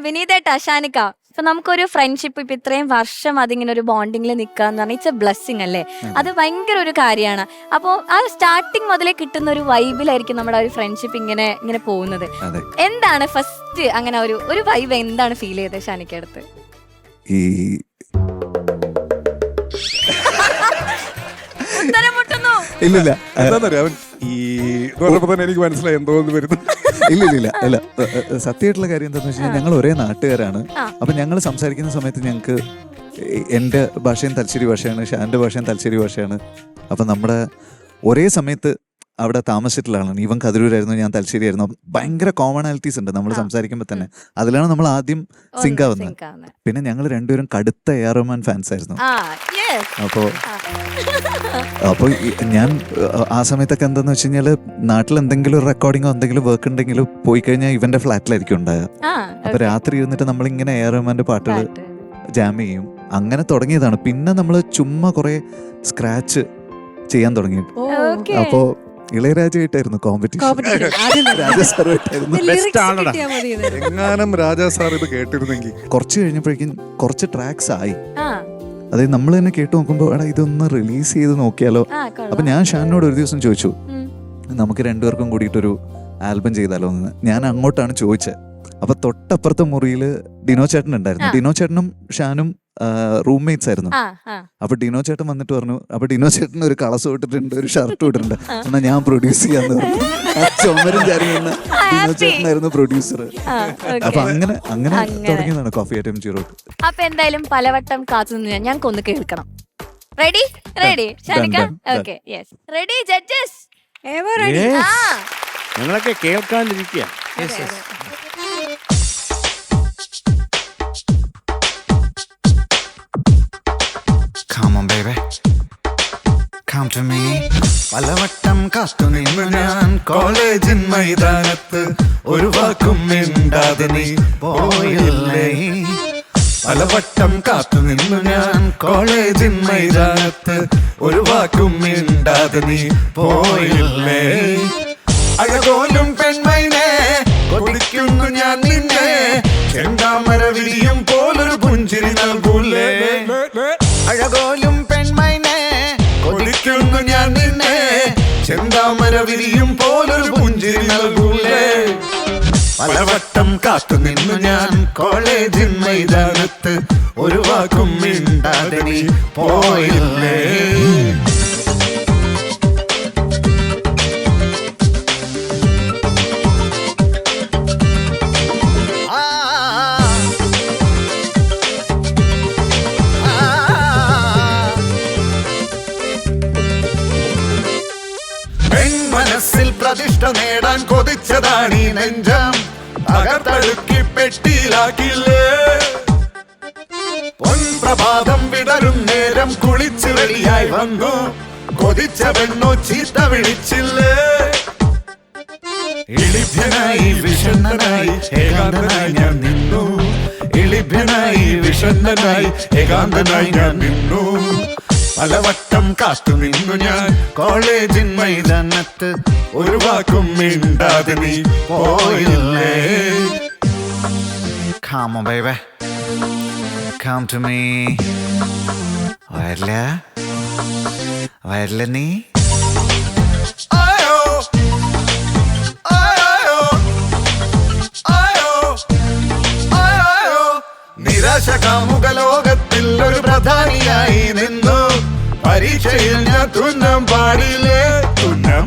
വിനീതേട്ടാ, ഷാനിക്ക, ഇപ്പൊ നമുക്കൊരു ഫ്രണ്ട്ഷിപ്പ് ഇപ്പൊ ഇത്രയും വർഷം അതിങ്ങനെ ഒരു ബോണ്ടിങ്ങിൽ നിൽക്കുക എന്ന് പറഞ്ഞാൽ ഇറ്റ്സ് എ ബ്ലെസ്സിങ് അല്ലേ? അത് ഭയങ്കര ഒരു കാര്യമാണ്. അപ്പോൾ ആ സ്റ്റാർട്ടിങ് മുതലേ കിട്ടുന്ന ഒരു വൈബിലായിരിക്കും നമ്മുടെ ഒരു ഫ്രണ്ട്ഷിപ്പ് ഇങ്ങനെ ഇങ്ങനെ പോകുന്നത്. എന്താണ് ഫസ്റ്റ് അങ്ങനെ ഒരു വൈബ് എന്താണ് ഫീൽ ചെയ്തത് ഷാനിക്ക അടുത്ത്? ഈ ഇല്ലില്ല അവൻ ഈ തന്നെ എനിക്ക് മനസ്സിലായി എന്തോന്ന് വരുന്നു. ഇല്ലില്ല അല്ല, സത്യമായിട്ടുള്ള കാര്യം എന്താണെന്ന് വെച്ച് കഴിഞ്ഞാൽ ഞങ്ങൾ ഒരേ നാട്ടുകാരാണ്. അപ്പം ഞങ്ങൾ സംസാരിക്കുന്ന സമയത്ത് ഞങ്ങൾക്ക് എൻ്റെ ഭാഷയും തലശ്ശേരി ഭാഷയാണ്, ഷാൻ്റെ ഭാഷയും തലശ്ശേരി ഭാഷയാണ്. അപ്പം നമ്മുടെ ഒരേ സമയത്ത് അവിടെ താമസിച്ചിട്ടുള്ളതാണ്. ഇവൻ കതിരൂരായിരുന്നു, ഞാൻ തലശ്ശേരി ആയിരുന്നു. ഭയങ്കര കോമണാലിറ്റീസ് ഉണ്ട് നമ്മൾ സംസാരിക്കുമ്പോൾ തന്നെ. അതിലാണ് നമ്മൾ ആദ്യം സിങ്ക് ആവുന്നത്. പിന്നെ ഞങ്ങൾ രണ്ടുപേരും കടുത്ത എ.ആർ. റഹ്മാൻ ഫാൻസ് ആയിരുന്നു. അപ്പോൾ ഞാൻ ആ സമയത്തൊക്കെ എന്താന്ന് വെച്ച് കഴിഞ്ഞാൽ നാട്ടിൽ എന്തെങ്കിലും റെക്കോർഡിങ്ങോ എന്തെങ്കിലും വർക്ക് ഉണ്ടെങ്കിലും പോയി കഴിഞ്ഞാൽ ഇവന്റെ ഫ്ലാറ്റിലായിരിക്കും ഉണ്ടാകുക. അപ്പൊ രാത്രി ഇരുന്നിട്ട് നമ്മളിങ്ങനെ എ.ആർ. റഹ്മാന്റെ പാട്ടുകൾ ജാം ചെയ്യും. അങ്ങനെ തുടങ്ങിയതാണ്. പിന്നെ നമ്മൾ ചുമ്മാ കുറെ സ്ക്രാച്ച് ചെയ്യാൻ തുടങ്ങി. അപ്പോ ഇളയരാജയായിട്ടായിരുന്നു കോമ്പറ്റീഷൻ. എങ്ങാനും രാജാ സാർ ഇത് കേട്ടിരുന്നെങ്കിൽ. കുറച്ച് കഴിഞ്ഞപ്പോഴേക്കും കുറച്ച് ട്രാക്സ് ആയി. അതായത് നമ്മൾ തന്നെ കേട്ട് നോക്കുമ്പോൾ എടാ ഇതൊന്ന് റിലീസ് ചെയ്ത് നോക്കിയാലോ. അപ്പൊ ഞാൻ ഷാനിനോട് ഒരു ദിവസം ചോദിച്ചു, നമുക്ക് രണ്ടുപേർക്കും കൂടിയിട്ടൊരു ആൽബം ചെയ്താലോ എന്ന്. ഞാൻ അങ്ങോട്ടാണ് ചോദിച്ചത്. അപ്പൊ തൊട്ടപ്പുറത്തെ മുറിയിൽ ഡിനോ ചേട്ടൻ ഉണ്ടായിരുന്നു. ഡിനോ ചേട്ടനും ഷാനും റൂംമേറ്റ്സ് ആയിരുന്നു. അപ്പൊ ഡിനോ ചേട്ടൻ വന്നിട്ട് പറഞ്ഞു, അപ്പൊ ഡിനോ ചേട്ടൻ ഒരു കളസ് ഇട്ടിട്ടുണ്ട്, ഒരു ഷർട്ട് ഇട്ടിട്ടുണ്ട്, എന്നാ ഞാൻ പ്രൊഡ്യൂസ് ചെയ്യാന്ന് പറഞ്ഞു. ചുമരും ചാരിയുന്ന ഡിനോ ചേട്ടനായിരുന്നു പ്രൊഡ്യൂസർ. അപ്പൊ അങ്ങനെ തുടങ്ങിയതാണ് കോഫി ഐറ്റം 0. അപ്പൊ എന്തായാലും പലവട്ടം കാത്തുനിന്ന് ഞങ്ങൾക്കൊന്ന് കേൾക്കണം. Ready ready okay yes ready judges ഞങ്ങളൊക്കെ കേൾക്കാണ്ടിരിക്കുക. Come on baby, come to me. പലവട്ടം കാത്തു നിന്നു ഞാൻ കോളേജിൻ മൈതാനത്ത്, ഒരു വാക്കും മിണ്ടാതെ നീ പോയില്ലേ. പലവട്ടം കാത്തു നിന്നു ഞാൻ കോളേജിൻ മൈതാനത്ത്, ഒരു വാക്കും മിണ്ടാതെ നീ പോയില്ലേ. അഴകോലും പെൺമൈനെ കൊതിക്കുന്നു ഞാൻ നിന്നെ, ചെന്താമര വിരിയും പോലൊരു പുഞ്ചിരി നൽകൂലേ. അഴകോലും പെൺമൈനെ കൊതിക്കുന്നു ഞാൻ നിന്നെ, ചെന്താമര വിരിയും പോലൊരു പുഞ്ചിരി നൽകൂലേ. പലവട്ടം കാത്തു നിന്നു ഞാൻ കോളേജിൻ മൈതാനത്ത്, ഒരു വാക്കും മിണ്ടാതെ നീ പോയില്ലേ. മനസ്സിൽ പ്രതിഷ്ഠ നേടാൻ കൊതിച്ചതാണ് ഈ നെഞ്ചം, അകത്തടുക്കി പെട്ടിയിലാക്കില്ലേ. പൊൻപ്രഭാതം വിടരും നേരം കുളിച്ച് റെഡിയായി വന്നു, കൊതിച്ച പെണ്ണോ ചീത്ത വിളിച്ചില്ലേ. ഇളിഭ്യനായി വിഷണ്ണനായി ഏകാന്തനായി ഞാൻ നിന്നു, ഇളിഭ്യനായി വിഷണ്ണനായി ഏകാന്തനായി ഞാൻ നിന്നു. പലവട്ടം കാത്തു നിന്നു ഞാൻ കോളേജിൻ മൈതാനത്ത്, ഒരു വാക്കും മിണ്ടാതെ നീ പോയില്ലേ. Come on baby, come to me. വരില്ല വരില്ല നീ. നിരാശ കാമുക ലോകത്തിൽ ഒരു പ്രധാനിയായി നിന്നു, പരീക്ഷയിൽ ഞാൻ തുന്നം പാടില്ലേ. തുന്നം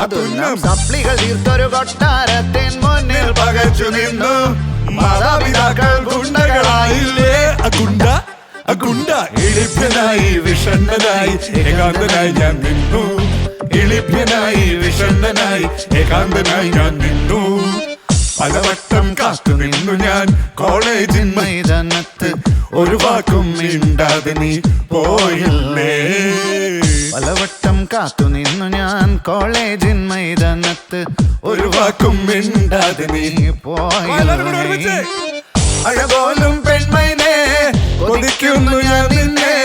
അതുന്നം സപ്ലികൾ തീർത്തൊരു കൊട്ടാരത്തിൻ മുന്നിൽ പകച്ചു നിന്നു, മാതാപിതാക്കൾ ഗുണ്ടകളായില്ലേ. അഗുണ്ട അഗുണ്ട ഇളിഭ്യനായി വിഷണ്ണനായി ഏകാന്തനായി ഞാൻ നിന്നു, ഇളിഭ്യനായി വിഷണ്ണനായി ഏകാന്തനായി ഞാൻ നിന്നു. പലവട്ടം കാത്തു നിന്നു ഞാൻ കോളേജിൻ മൈതാനത്ത്, ഒരു വാക്കും മിണ്ടാതെ നീ പോയില്ലേ. പലവട്ടം കാത്തു നിന്നു ഞാൻ കോളേജിൻ മൈതാനത്ത്, ഒരു വാക്കും മിണ്ടാതെ നീ പോയില്ലേ. അഴകോലും പെൺമൈനെ കൊതിക്കുന്നു ഞാൻ നിന്നെ,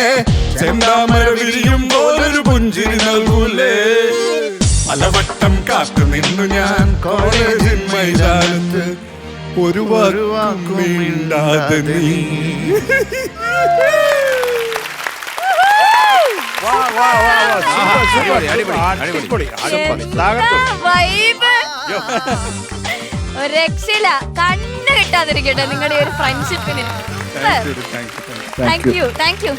ചെന്താമര വിരിയും പോലൊരു പുഞ്ചിരി നൽകൂലേ. പലവട്ടം കാത്തു നിന്നു ഞാൻ കോളേജിൻ മൈതാനത്ത്, ഒരു വാക്കും മിണ്ടാതെ നീ. ഒരു രക്ഷയില്ല, കണ്ണ് കിട്ടാതിരിക്കട്ടെ നിങ്ങളുടെ ഒരു ഫ്രണ്ട്ഷിപ്പിന്. Thank you. Thank you.